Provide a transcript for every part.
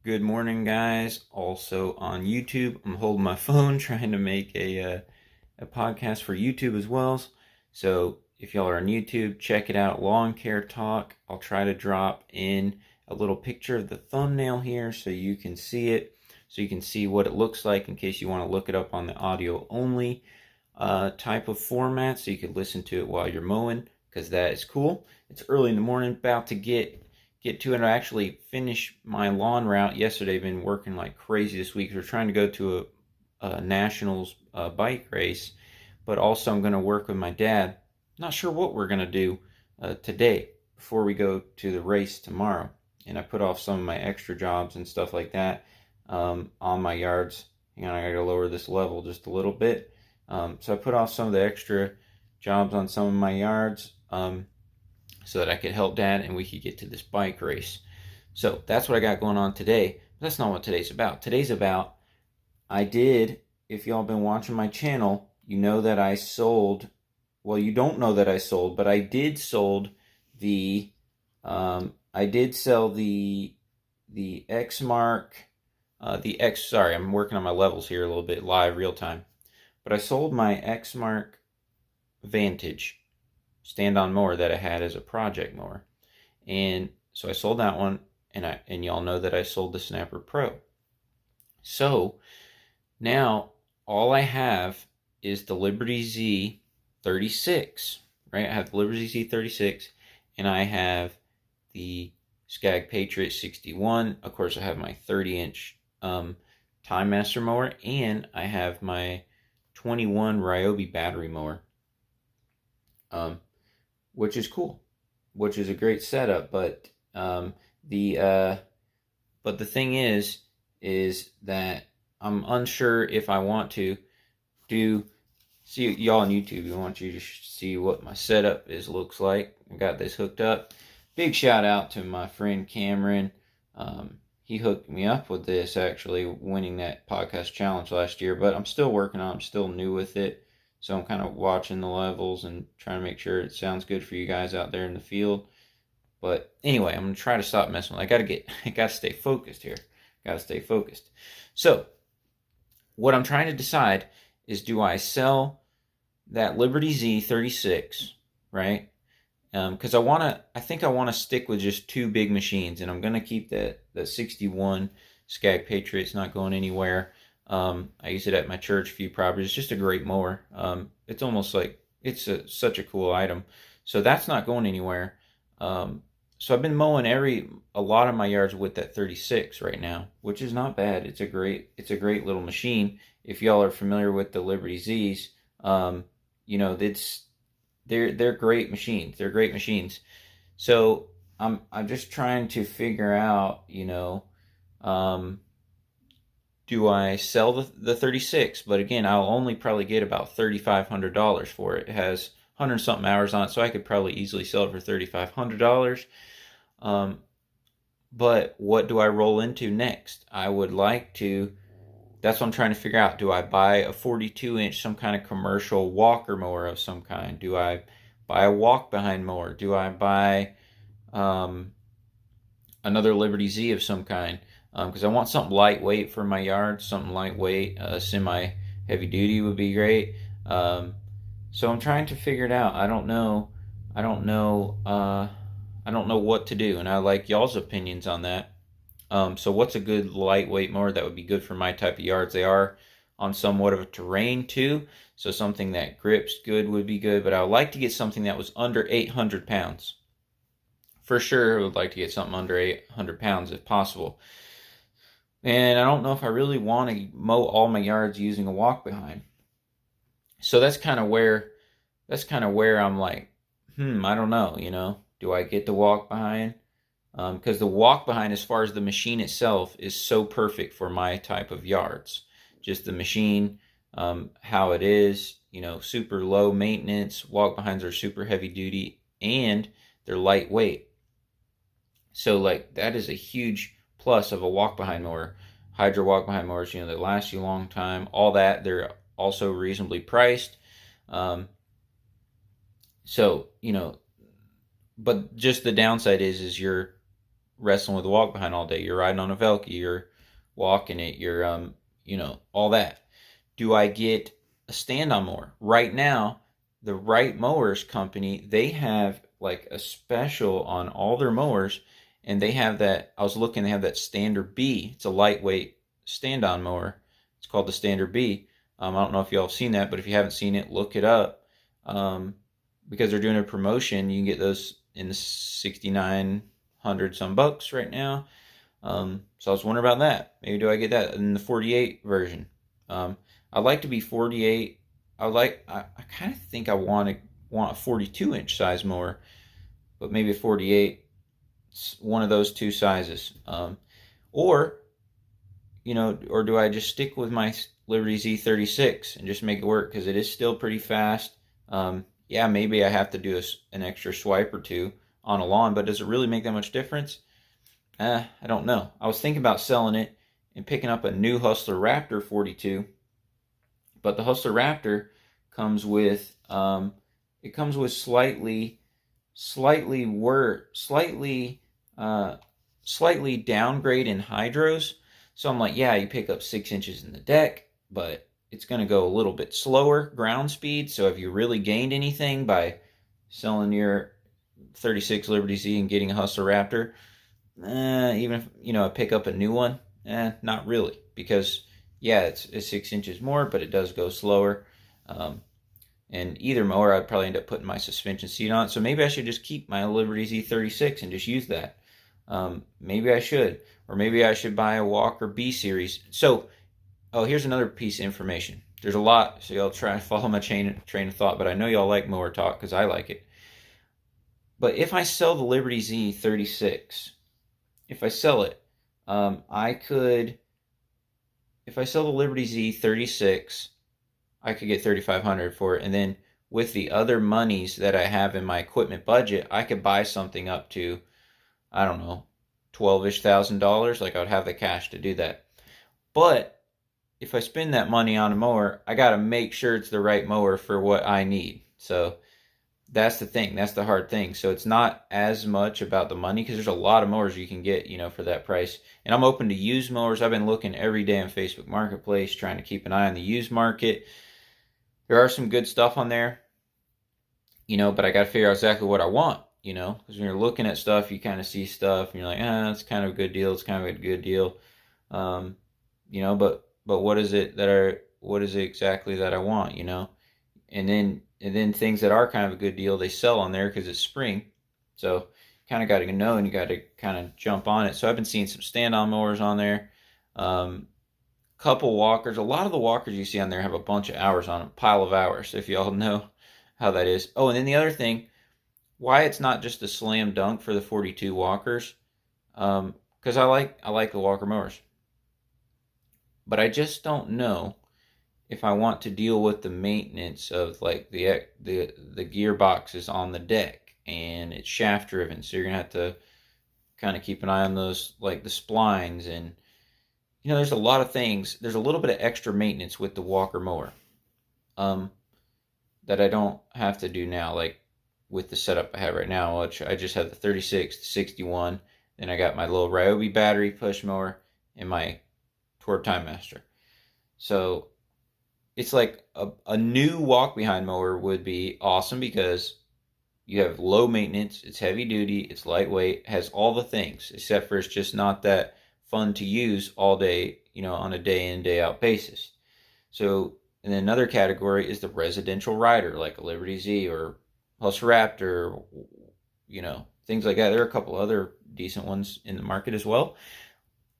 Good morning, guys. Also on YouTube, I'm holding my phone trying to make a podcast for YouTube as well. So if y'all are on YouTube, check it out. Lawn Care Talk. I'll try to drop in a little picture of the thumbnail here so you can see it, so you can see what it looks like in case you want to look it up on the audio only type of format, so you can listen to it while you're mowing, because that is cool. It's early in the morning, about to get to it. I actually finished my lawn route yesterday. I've been working like crazy this week. We're trying to go to a nationals bike race, but also I'm going to work with my dad. Not sure what we're going to do today before we go to the race tomorrow. And I put off some of my extra jobs and stuff like that on my yards. Hang on, I got to lower this level just a little bit. So I put off some of the extra jobs on some of my yards so that I could help Dad and we could get to this bike race. So that's what I got going on today. But that's not what today's about. Today's about, if y'all been watching my channel, you know that I sold, well, you don't know that I sold, but I did sold I did sell the X-Mark, sorry, I'm working on my levels here a little bit live, real time. But I sold my X-Mark Vantage stand-on mower that I had as a project mower. And so I sold that one, and y'all know that I sold the Snapper Pro. So now all I have is the Liberty Z 36, right? I have the Liberty Z 36, and I have the Skag Patriot 61. Of course, I have my 30-inch Time Master mower, and I have my 21 Ryobi battery mower, which is cool, which is a great setup. But the thing is that I'm unsure if I want to see y'all on YouTube. I want you to see what my setup looks like. I got this hooked up. Big shout out to my friend Cameron. He hooked me up with this, actually winning that podcast challenge last year, but I'm still working on it. I'm still new with it. So I'm kind of watching the levels and trying to make sure it sounds good for you guys out there in the field. But anyway, I'm going to try to stop messing with it. I got to stay focused here. Got to stay focused. So what I'm trying to decide is, do I sell that Liberty Z 36, right? Because I think I want to stick with just two big machines, and I'm going to keep that 61 Skag Patriot. It's not going anywhere. I use it at my church, a few properties. It's just a great mower. It's almost like it's such a cool item. So that's not going anywhere. So I've been mowing a lot of my yards with that 36 right now, which is not bad. It's a great little machine. If y'all are familiar with the Liberty Z's, they're great machines. They're great machines. So I'm just trying to figure out, do I sell the 36? But again, I'll only probably get about $3,500 for it. It has 100 something hours on it, so I could probably easily sell it for $3,500. But what do I roll into next? I would like to. That's what I'm trying to figure out. Do I buy a 42-inch, some kind of commercial walker mower of some kind? Do I buy a walk-behind mower? Do I buy another Liberty Z of some kind? Because I want something lightweight for my yard, something lightweight, semi-heavy duty would be great. So I'm trying to figure it out. I don't know what to do, and I like y'all's opinions on that. So what's a good lightweight mower that would be good for my type of yards? They are on somewhat of a terrain too, so something that grips good would be good, but I would like to get something that was under 800 pounds. For sure, I would like to get something under 800 pounds if possible. And I don't know if I really want to mow all my yards using a walk behind. So that's kind of where I'm like, I don't know, do I get the walk behind? Because the walk behind, as far as the machine itself, is so perfect for my type of yards. Just the machine, how it is, super low maintenance. Walk behinds are super heavy duty, and they're lightweight. So like that is a huge plus of a walk behind mower. Hydro walk behind mowers, they last you a long time. All that, they're also reasonably priced. So, but just the downside is you're wrestling with a walk behind all day. You're riding on a Velky. You're walking it. You're all that. Do I get a stand-on mower? Right now, the Right Mowers company, they have like a special on all their mowers, and they have that. I was looking, they have that Standard B. It's a lightweight stand-on mower. It's called the Standard B. I don't know if y'all have seen that, but if you haven't seen it, look it up. Because they're doing a promotion, you can get those in the 6,900 some bucks right now. So I was wondering about that. Maybe do I get that in the 48 version? I'd like to be 48. I kind of think I want a 42-inch size mower, but maybe a 48. One of those two sizes. Or do I just stick with my Liberty Z36 and just make it work, because it is still pretty fast. Yeah, maybe I have to do an extra swipe or two on a lawn, but does it really make that much difference? I don't know. I was thinking about selling it and picking up a new Hustler Raptor 42, but the Hustler Raptor comes with slightly downgrade in hydros. So I'm like, yeah, you pick up 6 inches in the deck, but it's going to go a little bit slower ground speed. So have you really gained anything by selling your 36 Liberty Z and getting a Hustler Raptor? Even if I pick up a new one, not really, because yeah, it's 6 inches more, but it does go slower. And either mower, I'd probably end up putting my suspension seat on. So maybe I should just keep my Liberty Z36 and just use that. Maybe I should, or maybe I should buy a Walker B series. So, here's another piece of information. There's a lot, so y'all try to follow my train of thought, but I know y'all like mower talk because I like it. But if I sell the Liberty Z36, if I sell it, if I sell the Liberty Z36, I could get $3,500 for it, and then with the other monies that I have in my equipment budget, I could buy something up to, I don't know, $12,000. Like, I would have the cash to do that. But if I spend that money on a mower, I got to make sure it's the right mower for what I need. So that's the thing. That's the hard thing. So it's not as much about the money, because there's a lot of mowers you can get, for that price. And I'm open to used mowers. I've been looking every day on Facebook Marketplace, trying to keep an eye on the used market. There are some good stuff on there, but I got to figure out exactly what I want, because when you're looking at stuff, you kind of see stuff and you're like, it's kind of a good deal. It's kind of a good deal. But what is it exactly that I want, and then things that are kind of a good deal, they sell on there because it's spring. So kind of got to know, and you got to kind of jump on it. So I've been seeing some stand-on mowers on there. Couple walkers. A lot of the walkers you see on there have a bunch of hours on them, pile of hours, if y'all know how that is. Oh, and then the other thing, why it's not just a slam dunk for the 42 walkers, because I like the walker mowers, but I just don't know if I want to deal with the maintenance of like the gearboxes on the deck, and it's shaft driven, so you're gonna have to kind of keep an eye on those, like the splines, and there's a lot of things. There's a little bit of extra maintenance with the walker mower that I don't have to do now, like with the setup I have right now, which I just have the 36, the 61, then I got my little Ryobi battery push mower and my Tour Time Master. So it's like a new walk-behind mower would be awesome, because you have low maintenance, it's heavy duty, it's lightweight, has all the things, except for it's just not that fun to use all day, on a day in, day out basis. So, and then another category is the residential rider, like a Liberty Z or Hustler Raptor, things like that. There are a couple other decent ones in the market as well.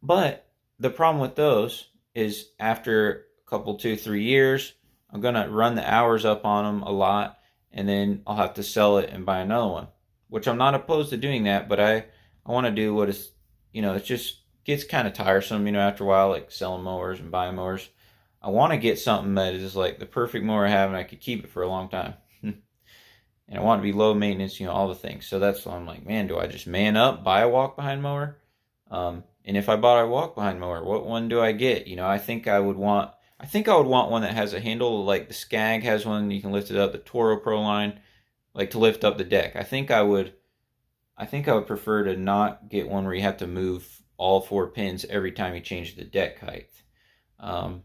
But the problem with those is after a couple, 2-3 years, I'm going to run the hours up on them a lot, and then I'll have to sell it and buy another one, which I'm not opposed to doing that, but I want to do what is, it just gets kind of tiresome, after a while, like selling mowers and buying mowers. I want to get something that is like the perfect mower I have, and I could keep it for a long time. And I want it to be low maintenance, all the things. So that's why I'm like, man, do I just man up, buy a walk-behind mower? And if I bought a walk-behind mower, what one do I get? I think I would want one that has a handle, like the Skag has one, you can lift it up, the Toro Pro line, like to lift up the deck. I think I would I think I would prefer to not get one where you have to move all 4 pins every time you change the deck height. Um,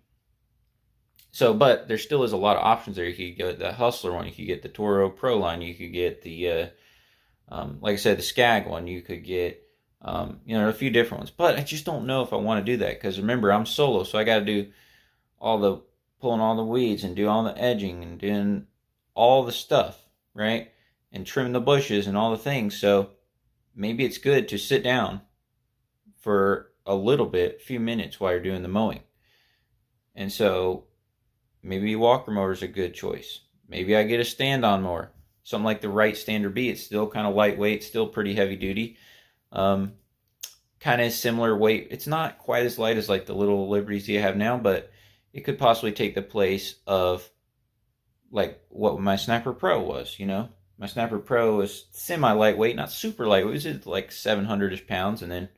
but there still is a lot of options there. You could get the Hustler one, you could get the Toro Pro line, you could get the, like I said, the Skag one, you could get, a few different ones. But I just don't know if I want to do that, because remember, I'm solo, so I got to do pulling all the weeds and do all the edging and doing all the stuff, right? And trim the bushes and all the things. So maybe it's good to sit down for a little bit, a few minutes while you're doing the mowing. And so maybe a walker mower is a good choice. Maybe I get a stand-on mower, something like the Wright Standard B. It's still kind of lightweight, still pretty heavy duty. Kind of similar weight. It's not quite as light as like the little Liberties you have now, but it could possibly take the place of like what my Snapper Pro was, My Snapper Pro was semi-lightweight, not super lightweight. It was like 700-ish pounds. And then,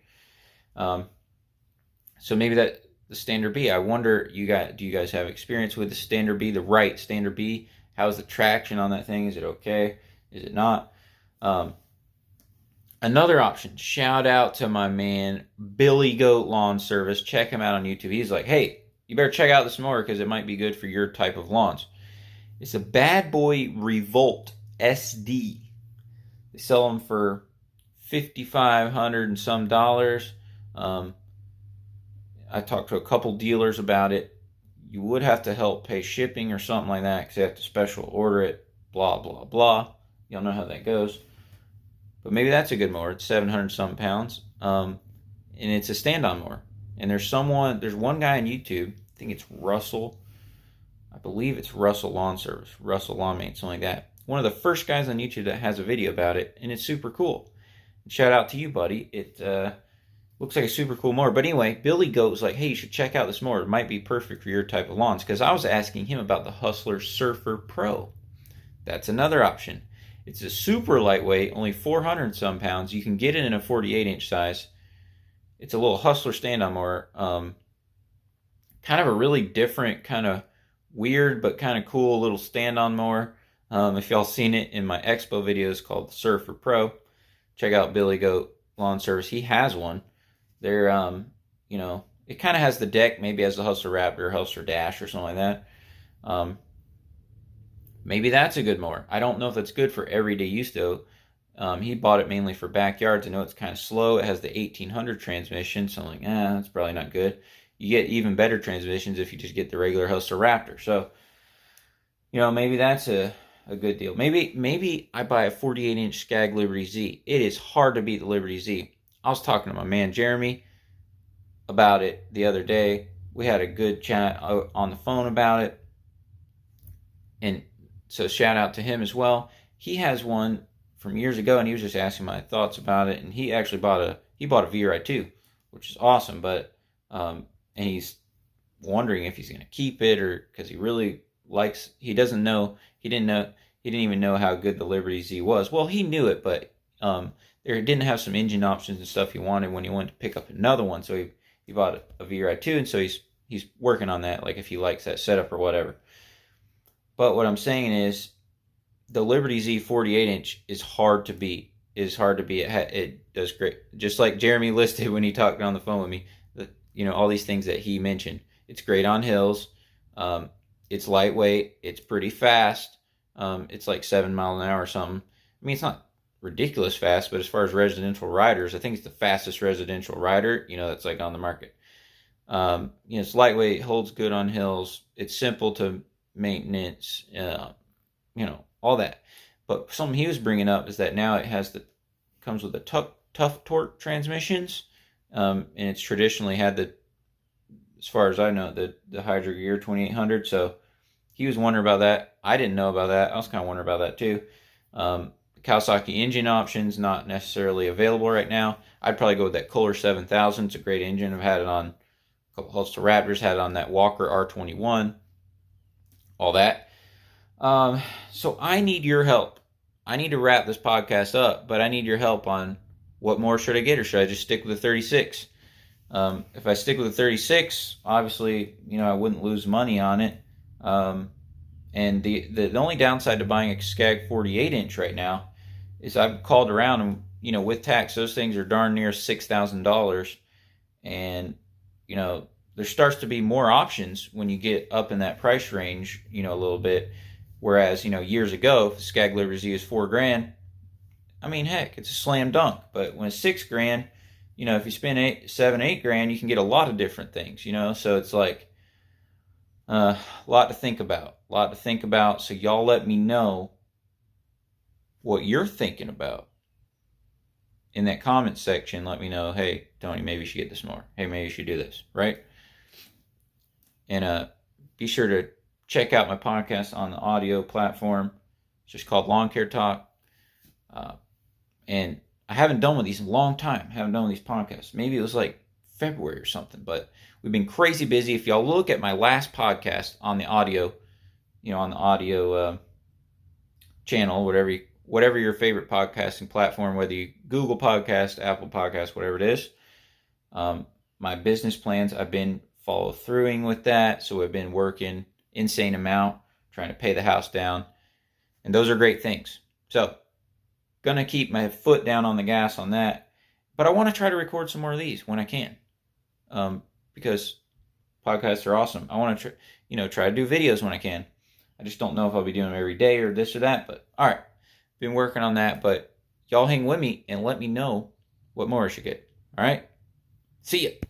so maybe the Standard B. I wonder, do you guys have experience with the Standard B, the Wright Standard B? How's the traction on that thing? Is it okay? Is it not? Another option, shout out to my man, Billy Goat Lawn Service. Check him out on YouTube. He's like, hey, you better check out this mower because it might be good for your type of lawns. It's a Bad Boy Revolt SD. They sell them for $5,500 and some dollars. I talked to a couple dealers about it. You would have to help pay shipping or something like that because you have to special order it, blah, blah, blah. Y'all know how that goes. But maybe that's a good mower. It's 700 some pounds. And it's a stand-on mower. And there's one guy on YouTube, I think it's Russell. I believe it's Russell Lawn Service, Russell Lawn Maintenance, something like that. One of the first guys on YouTube that has a video about it, and it's super cool. And shout out to you, buddy. It looks like a super cool mower. But anyway, Billy Goat was like, hey, you should check out this mower. It might be perfect for your type of lawns. Because I was asking him about the Hustler Surfer Pro. That's another option. It's a super lightweight, only 400 some pounds. You can get it in a 48-inch size. It's a little Hustler stand-on mower. Kind of a really different, kind of weird, but kind of cool little stand-on mower. If y'all seen it in my Expo videos called the Surfer Pro, check out Billy Goat Lawn Service. He has one. They're, it kind of has the deck, maybe has the Hustler Raptor, Hustler Dash, or something like that. Maybe that's a good mower. I don't know if that's good for everyday use, though. He bought it mainly for backyards. I know it's kind of slow. It has the 1800 transmission, so I'm like, that's probably not good. You get even better transmissions if you just get the regular Hustler Raptor. So, maybe that's a good deal. Maybe I buy a 48-inch Skag Liberty Z. It is hard to beat the Liberty Z. I was talking to my man Jeremy about it the other day. We had a good chat on the phone about it. And so shout out to him as well. He has one from years ago, and he was just asking my thoughts about it. And he actually bought a VRI too, which is awesome. But and he's wondering if he's going to keep it or because he really likes. He didn't even know how good the Liberty Z was. Well, he knew it, but there didn't have some engine options and stuff he wanted when he went to pick up another one. So he bought a VRI too, and so he's working on that. Like if he likes that setup or whatever. But what I'm saying is, the Liberty Z 48-inch is hard to beat. It does great. Just like Jeremy listed when he talked on the phone with me, all these things that he mentioned. It's great on hills. It's lightweight. It's pretty fast. It's like 7 miles an hour or something. I mean, it's not ridiculous fast, but as far as residential riders, I think it's the fastest residential rider, that's like on the market. It's lightweight, holds good on hills. It's simple to maintenance, all that. But something he was bringing up is that now it comes with the tough torque transmissions, and it's traditionally had as far as I know, the Hydro Gear 2800. So he was wondering about that. I didn't know about that. I was kind of wondering about that too. The Kawasaki engine options not necessarily available right now. I'd probably go with that Kohler 7000. It's a great engine. I've had it on a couple Hustler Raptors, had it on that Walker R21. All that. So I need your help. I need to wrap this podcast up, but I need your help on what more should I get, or should I just stick with the 36? If I stick with the 36, obviously, I wouldn't lose money on it. And the only downside to buying a Skag 48-inch right now is I've called around, and with tax, those things are darn near $6,000. And, there starts to be more options when you get up in that price range, a little bit. Whereas, years ago, if the Skag Liberty is $4,000, I mean, heck, it's a slam dunk. But when it's $6,000, if you spend 8 you can get a lot of different things, So it's like a lot to think about. So y'all let me know what you're thinking about in that comment section. Let me know, hey, Tony, maybe you should get this more. Hey, maybe you should do this, right? And be sure to check out my podcast on the audio platform. It's just called Lawn Care Talk. And I haven't done one of these in a long time. I haven't done one of these podcasts. Maybe it was like February or something. But we've been crazy busy. If y'all look at my last podcast on the audio, channel, whatever your favorite podcasting platform, whether you Google Podcast, Apple Podcast, whatever it is, my business plans, I've been follow throughing with that. So I've been working insane amount, trying to pay the house down. And those are great things. So gonna keep my foot down on the gas on that. But I want to try to record some more of these when I can. Because podcasts are awesome. I want to try to do videos when I can. I just don't know if I'll be doing them every day or this or that. But all right, been working on that. But y'all hang with me and let me know what more I should get. All right, see ya.